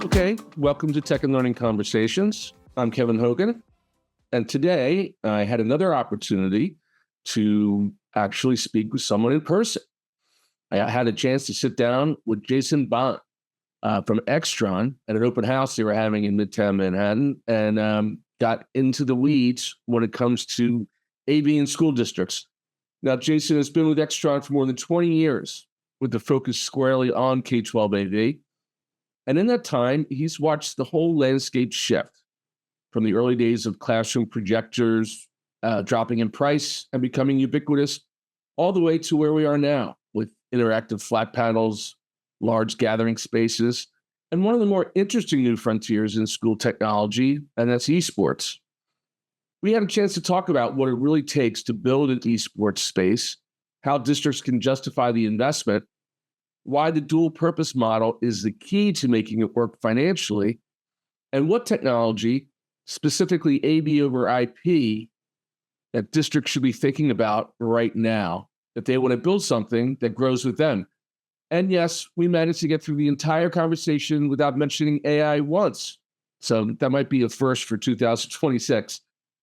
Okay, welcome to Tech and Learning Conversations. I'm Kevin Hogan, and today I had another opportunity to actually speak with someone in person. I had a chance to sit down with Jason Bond from Extron at an open house they were having in Midtown Manhattan, and got into the weeds when it comes to AV in school districts. Now, Jason has been with Extron for more than 20 years with the focus squarely on K-12 AV. And in that time, he's watched the whole landscape shift from the early days of classroom projectors dropping in price and becoming ubiquitous, all the way to where we are now with interactive flat panels, large gathering spaces, and one of the more interesting new frontiers in school technology, and that's esports. We had a chance to talk about what it really takes to build an esports space, how districts can justify the investment, why the dual purpose model is the key to making it work financially, and what technology, specifically AV over IP, that districts should be thinking about right now if they want to build something that grows with them. And yes, we managed to get through the entire conversation without mentioning AI once. So that might be a first for 2026.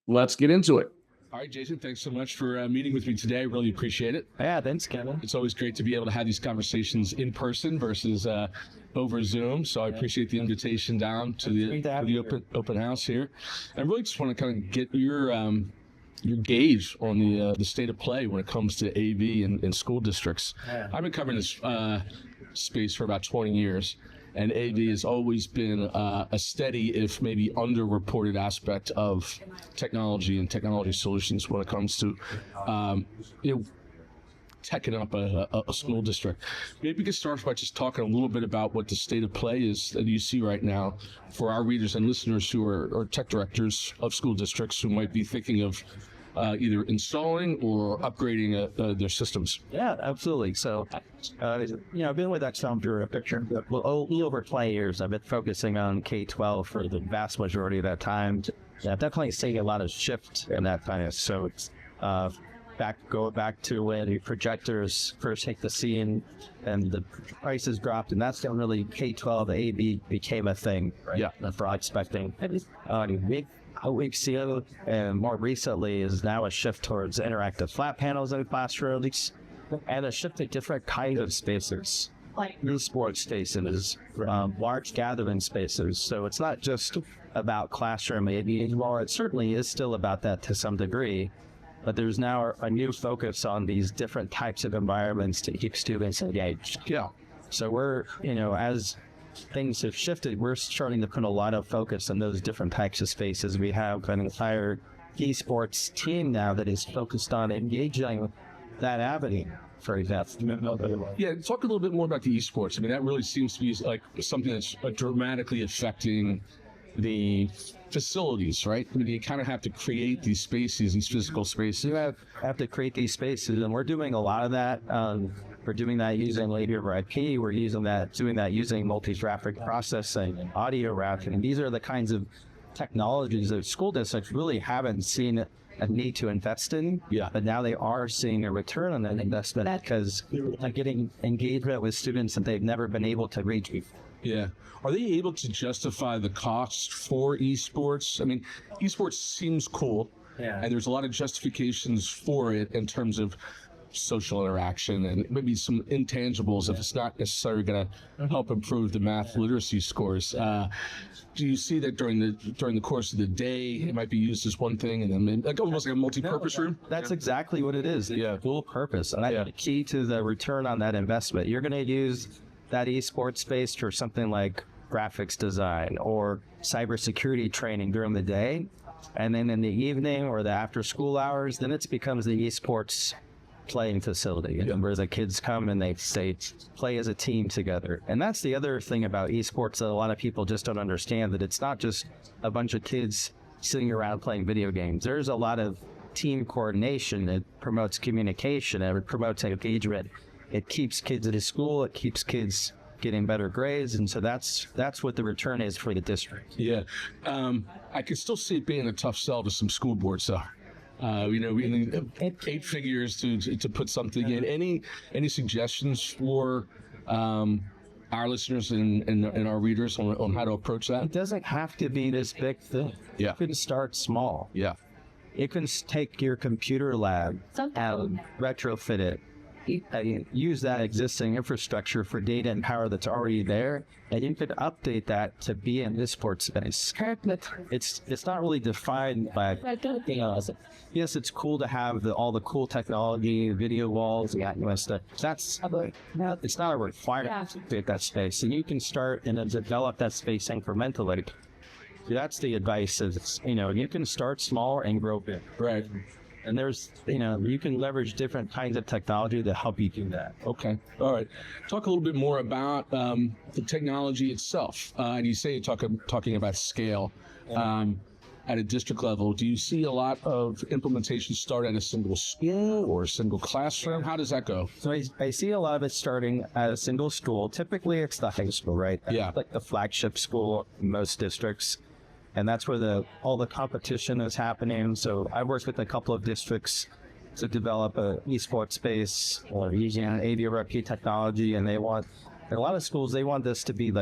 Let's get into it. All right, Jason, thanks so much for meeting with me today. I really appreciate it. Yeah, thanks, Kevin. It's always great to be able to have these conversations in person versus over Zoom. So I appreciate the invitation down to the open house here. I really just want to kind of get your gauge on the state of play when it comes to AV in school districts. Yeah. I've been covering this space for about 20 years. And AV has always been a steady, if maybe underreported aspect of technology and technology solutions when it comes to teching up a school district. Maybe we could start by just talking a little bit about what the state of play is that you see right now for our readers and listeners who are tech directors of school districts who might be thinking of either installing or upgrading their systems. Yeah, absolutely. So, I've been with Extron for a little over 20 years. I've been focusing on K-12 for the vast majority of that time. Yeah, definitely seeing a lot of shift in that kind of. So it's going back to when the projectors first hit the scene and the prices dropped, and that's when really K-12 AV became a thing. Right? Yeah, for expecting. What we've seen more recently is now a shift towards interactive flat panels in classrooms and a shift to different kinds of spaces, like esports spaces, large gathering spaces. So it's not just about classroom AV anymore. It certainly is still about that to some degree, but there's now a new focus on these different types of environments to keep students engaged. Yeah. So we're, as things have shifted, we're starting to put a lot of focus on those different types of spaces. We have an entire esports team now that is focused on engaging that avenue, for example. Yeah, talk a little bit more about the esports. I mean, that really seems to be like something that's dramatically affecting the facilities, right? I mean, you kind of have to create these spaces, these physical spaces. You have to create these spaces, and we're doing a lot of that. We're doing that using layer over IP. We're doing that using multi-traffic processing and audio routing. And these are the kinds of technologies that school districts really haven't seen a need to invest in. Yeah. But now they are seeing a return on that investment because they're getting engagement with students that they've never been able to reach before. Yeah. Are they able to justify the cost for esports? I mean, esports seems cool. Yeah. And there's a lot of justifications for it in terms of social interaction and maybe some intangibles if it's not necessarily going to help improve the math literacy scores. Do you see that during the course of the day it might be used as one thing and then like almost like a multi-purpose room? That's exactly what it is. Yeah. Dual purpose. And the key to the return on that investment, you're going to use that esports space for something like graphics design or cybersecurity training during the day. And then in the evening or the after school hours, then it becomes the esports playing facility where the kids come and they play as a team together. And that's the other thing about esports that a lot of people just don't understand, that it's not just a bunch of kids sitting around playing video games. There's a lot of team coordination. It promotes communication. It promotes engagement. It keeps kids at school. It keeps kids getting better grades. And so that's what the return is for the district. Yeah. I could still see it being a tough sell to some school boards though. We need 8 figures to put something in. Any suggestions for our listeners and our readers on how to approach that? It doesn't have to be this big thing. Yeah. You can start small. Yeah. You can take your computer lab and retrofit it. Use that existing infrastructure for data and power that's already there, and you could update that to be in this sports space. It's not really defined by, yes, it's cool to have all the cool technology, video walls, and stuff. It's not a requirement to create that space. So you can start and then develop that space incrementally. That's the advice is, you can start small and grow big. Right. And there's, you can leverage different kinds of technology to help you do that. Okay. All right. Talk a little bit more about the technology itself. And you say you're talking about scale at a district level. Do you see a lot of implementation start at a single school or a single classroom? How does that go? So I see a lot of it starting at a single school. Typically, it's the high school, right? Yeah. Like the flagship school in most districts. And that's where all the competition is happening. So I worked with a couple of districts to develop a esports space or using an AVRP technology. And a lot of schools, they want this to be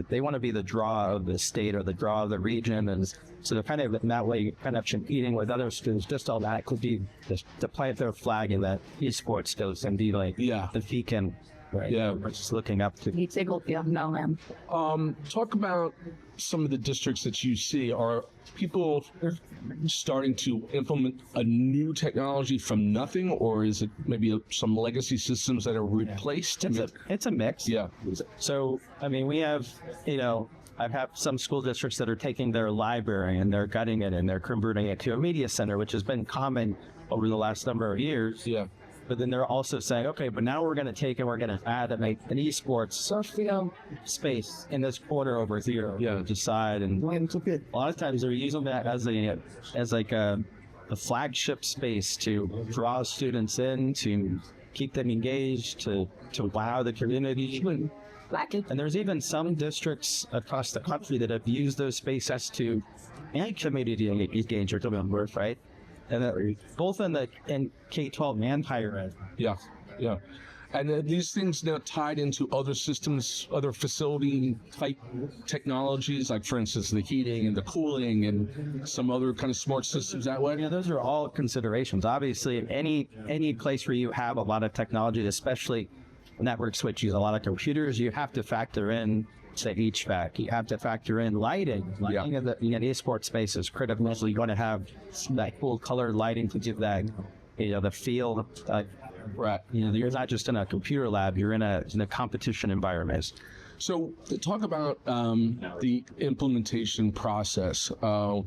they want to be the draw of the state or the draw of the region. And so they're kind of in that way, kind of competing with other schools. Just all that could be to plant their flag in that esports goes and be the beacon. Right. Yeah. We're just looking up to. Talk about some of the districts that you see. Are people starting to implement a new technology from nothing, or is it maybe some legacy systems that are replaced? It's a mix. Yeah. So, we have, I have some school districts that are taking their library and they're gutting it and they're converting it to a media center, which has been common over the last number of years. Yeah. But then they're also saying, okay, but now we're going to take and we're going to add an esports space in this corner over here. Yeah. To side. And a lot of times they're using that as a flagship space to draw students in, to keep them engaged, to wow the community. And there's even some districts across the country that have used those spaces to community engagement, right? And both in K-12 and higher ed. Yeah, yeah. And these things now tied into other systems, other facility type technologies, like for instance, the heating and the cooling and some other kind of smart systems that way? Yeah, those are all considerations. Obviously, any place where you have a lot of technology, especially network switches, a lot of computers, you have to factor in, say, HVAC. You have to factor in lighting. Lighting in the esports space is critical. So you want to have that cool colored lighting to give that, the feel. Right. You're not just in a computer lab. You're in a competition environment. So talk about the implementation process. I'm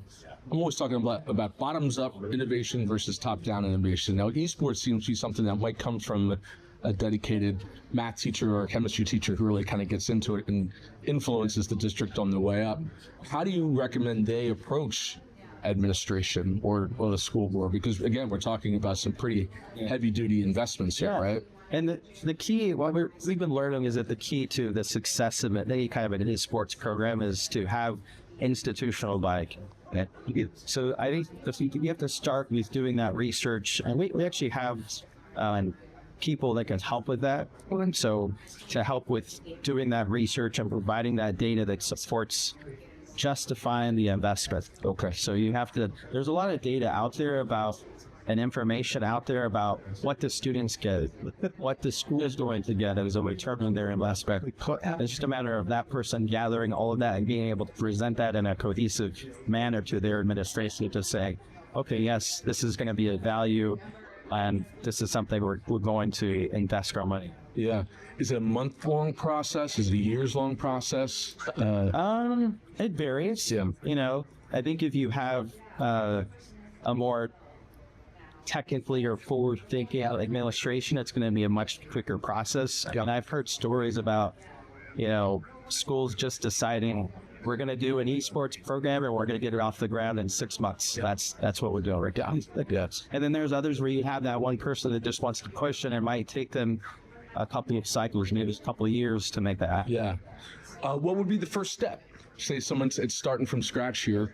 always talking about bottoms up innovation versus top down innovation. Now, esports seems to be something that might come from a dedicated math teacher or a chemistry teacher who really kind of gets into it and influences the district on the way up. How do you recommend they approach administration or the school board? Because again, we're talking about some pretty heavy duty investments here, right? And the key, what we've been learning is that the key to the success of any kind of an esports program is to have institutional buy-in. So I think you have to start with doing that research, and we actually have people that can help with that. So to help with doing that research and providing that data that supports justifying the investment. Okay. So there's a lot of data out there and information out there about what the students get, what the school is going to get as a return on their investment. It's just a matter of that person gathering all of that and being able to present that in a cohesive manner to their administration to say, okay, yes, this is going to be a value, and this is something we're going to invest our money. Yeah. Is it a month-long process? Is it a years-long process? It varies. Yeah. I think if you have a more technically or forward-thinking administration, it's going to be a much quicker process. Yeah. And I've heard stories about, schools just deciding we're going to do an esports program and we're going to get it off the ground in 6 months. That's what we're doing right now. Yes. And then there's others where you have that one person that just wants to push, and it might take them a couple of cycles, maybe a couple of years to make that happen. Yeah. What would be the first step? Say it's starting from scratch here,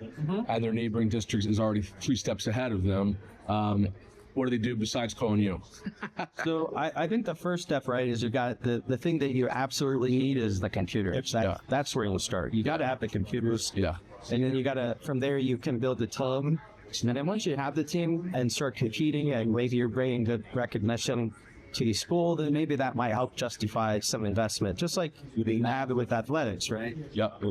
and their neighboring district is already 3 steps ahead of them. what do they do besides calling you? So I think the first step, right, is you got the thing that you absolutely need is the computer. That's where you'll start. You got to have the computers. Yeah. And then you got to, from there, you can build a team. And then once you have the team and start competing and maybe you're bringing good recognition to the school, then maybe that might help justify some investment, just like you have it with athletics, right? Yep.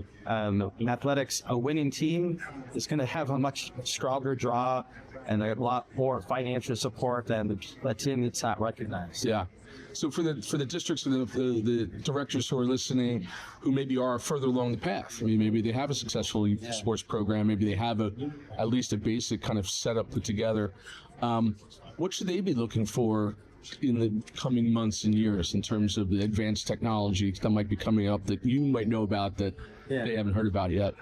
In athletics, a winning team is going to have a much stronger draw and a lot more financial support than a team that's not recognized. Yeah. So for the districts and the directors who are listening, who maybe are further along the path, I mean, maybe they have a successful sports program, maybe they have at least a basic kind of setup put together. What should they be looking for in the coming months and years in terms of the advanced technology that might be coming up that you might know about that they haven't heard about yet?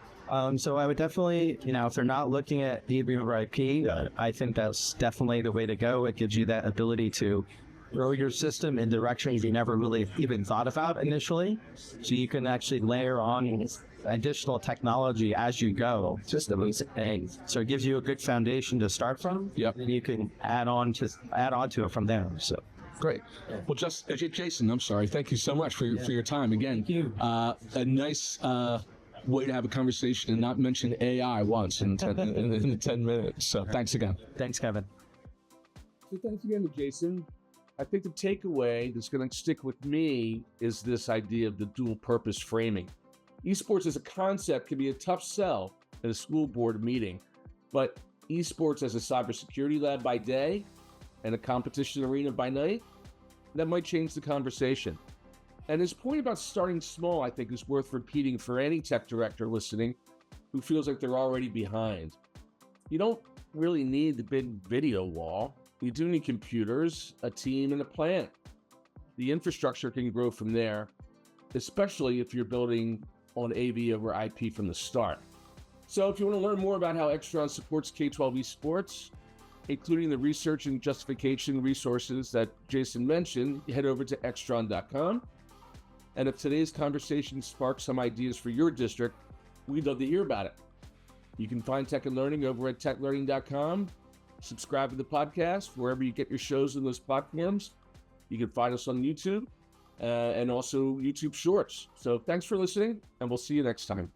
So I would definitely, if they're not looking at DB over IP, I think that's definitely the way to go. It gives you that ability to grow your system in directions you never really even thought about initially. So you can actually layer on additional technology as you go. So it gives you a good foundation to start from. Yep. And you can add on to it from there. So. Great. Well, Jason, I'm sorry. Thank you so much for your time. Again, Thank you. A nice way to have a conversation and not mention AI once in 10 minutes. So thanks again. Thanks, Kevin. So thanks again to Jason. I think the takeaway that's going to stick with me is this idea of the dual purpose framing. Esports as a concept can be a tough sell at a school board meeting, but esports as a cybersecurity lab by day and a competition arena by night, that might change the conversation. And his point about starting small, I think, is worth repeating for any tech director listening who feels like they're already behind. You don't really need the big video wall. You do need computers, a team, and a plan. The infrastructure can grow from there, especially if you're building on AV over IP from the start. So if you want to learn more about how Extron supports K-12 esports, including the research and justification resources that Jason mentioned, head over to extron.com. And if today's conversation sparks some ideas for your district, we'd love to hear about it. You can find Tech and Learning over at techlearning.com. Subscribe to the podcast wherever you get your shows in those platforms. You can find us on YouTube and also YouTube Shorts. So thanks for listening, and we'll see you next time.